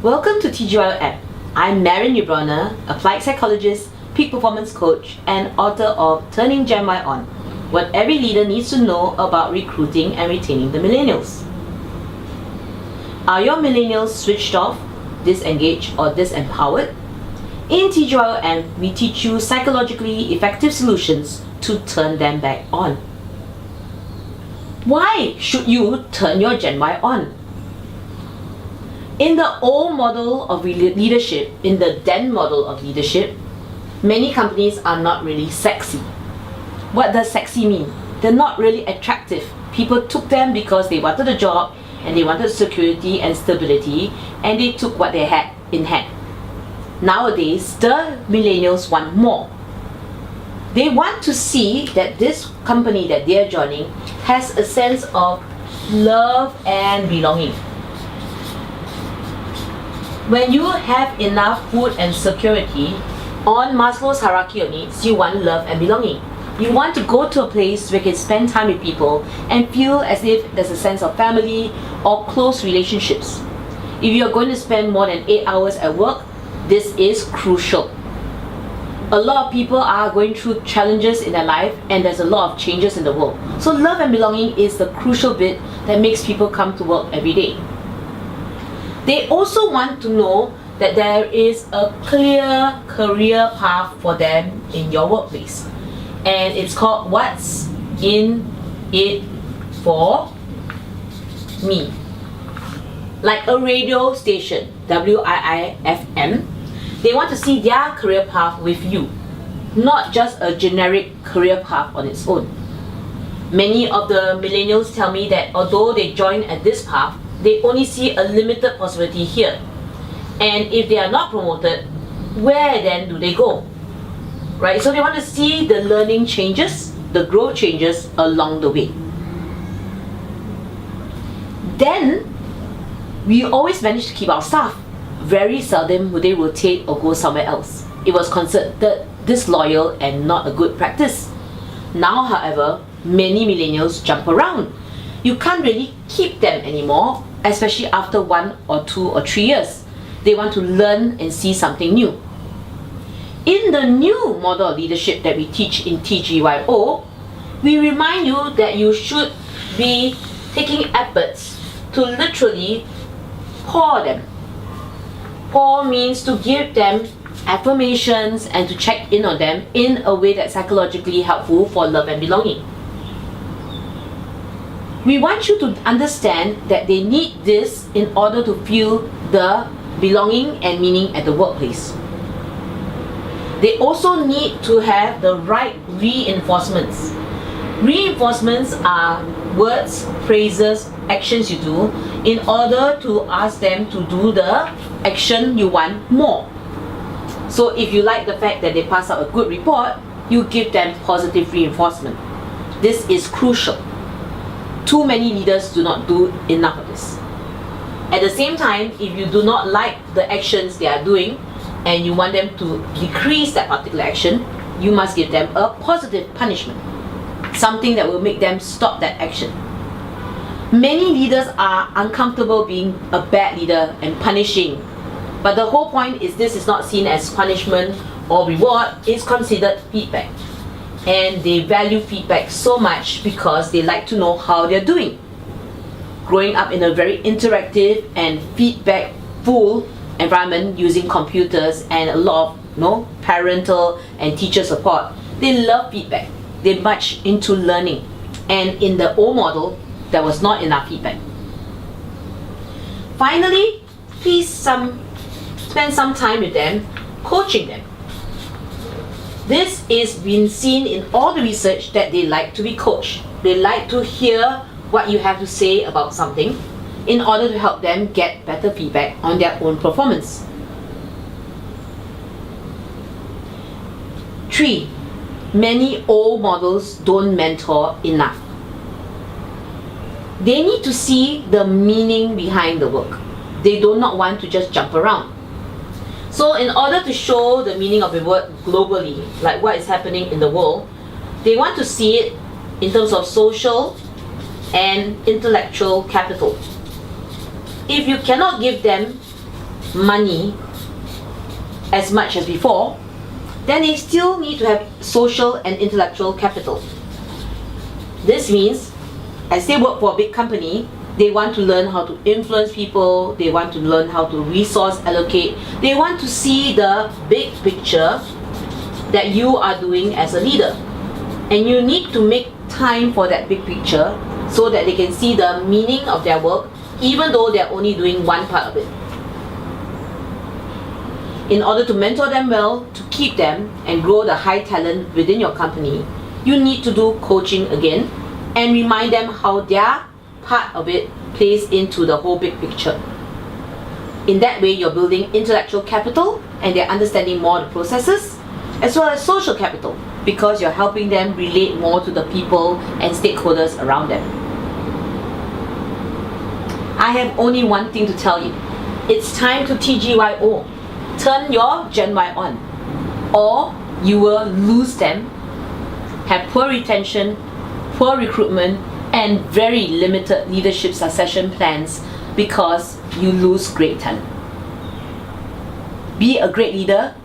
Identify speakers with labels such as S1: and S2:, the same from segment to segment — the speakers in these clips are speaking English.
S1: Welcome to TGYO. I'm Marion Neubronner, applied psychologist, peak performance coach, and author of Turning Gen Y On, what every leader needs to know about recruiting and retaining the millennials. Are your millennials switched off, disengaged, or disempowered? In TGYO, we teach you psychologically effective solutions to turn them back on. Why should you turn your Gen Y on? In the old model of leadership, in the then model of leadership, many companies are not really sexy. What does sexy mean? They're not really attractive. People took them because they wanted a job and they wanted security and stability, and they took what they had in hand. Nowadays, the millennials want more. They want to see that this company that they are joining has a sense of love and belonging. When you have enough food and security, on Maslow's hierarchy of needs, you want love and belonging. You want to go to a place where you can spend time with people and feel as if there's a sense of family or close relationships. If you're going to spend more than 8 hours at work, this is crucial. A lot of people are going through challenges in their life, and there's a lot of changes in the world. So love and belonging is the crucial bit that makes people come to work every day. They also want to know that there is a clear career path for them in your workplace. And it's called What's in It For Me. Like a radio station, WIIFM, they want to see their career path with you, not just a generic career path on its own. Many of the millennials tell me that although they join at this path, they only see a limited possibility here. And if they are not promoted, where then do they go? Right? So they want to see the learning changes, the growth changes along the way. Then, we always manage to keep our staff. Very seldom would they rotate or go somewhere else. It was considered disloyal and not a good practice. Now, however, many millennials jump around. You can't really keep them anymore, especially after 1 or 2 or 3 years. They want to learn and see something new. In the new model of leadership that we teach in TGYO, we remind you that you should be taking efforts to literally pour them. Pour means to give them affirmations and to check in on them in a way that's psychologically helpful for love and belonging. We want you to understand that they need this in order to feel the belonging and meaning at the workplace. They also need to have the right reinforcements. Reinforcements are words, phrases, actions you do in order to ask them to do the action you want more. So if you like the fact that they pass out a good report, you give them positive reinforcement. This is crucial. Too many leaders do not do enough of this. At the same time, if you do not like the actions they are doing and you want them to decrease that particular action, you must give them a positive punishment, something that will make them stop that action. Many leaders are uncomfortable being a bad leader and punishing, but the whole point is this is not seen as punishment or reward, it's considered feedback. And they value feedback so much because they like to know how they're doing. Growing up in a very interactive and feedback-full environment using computers and a lot of parental and teacher support, they love feedback. They're much into learning. And in the old model, there was not enough feedback. Finally, please spend some time with them, coaching them. This is been seen in all the research that they like to be coached. They like to hear what you have to say about something in order to help them get better feedback on their own performance. 3. Many old models don't mentor enough. They need to see the meaning behind the work. They do not want to just jump around. So in order to show the meaning of the word globally, like what is happening in the world, they want to see it in terms of social and intellectual capital. If you cannot give them money as much as before, then they still need to have social and intellectual capital. This means, as they work for a big company, they want to learn how to influence people, they want to learn how to resource allocate, they want to see the big picture that you are doing as a leader. And you need to make time for that big picture so that they can see the meaning of their work, even though they're only doing one part of it. In order to mentor them well, to keep them and grow the high talent within your company, you need to do coaching again and remind them how their part of it plays into the whole big picture. In that way, you're building intellectual capital and they're understanding more of the processes, as well as social capital, because you're helping them relate more to the people and stakeholders around them. I have only one thing to tell you. It's time to TGYO. Turn your Gen Y on, or you will lose them, have poor retention, poor recruitment, and very limited leadership succession plans because you lose great talent. Be a great leader.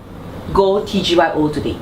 S1: Go TGYO today.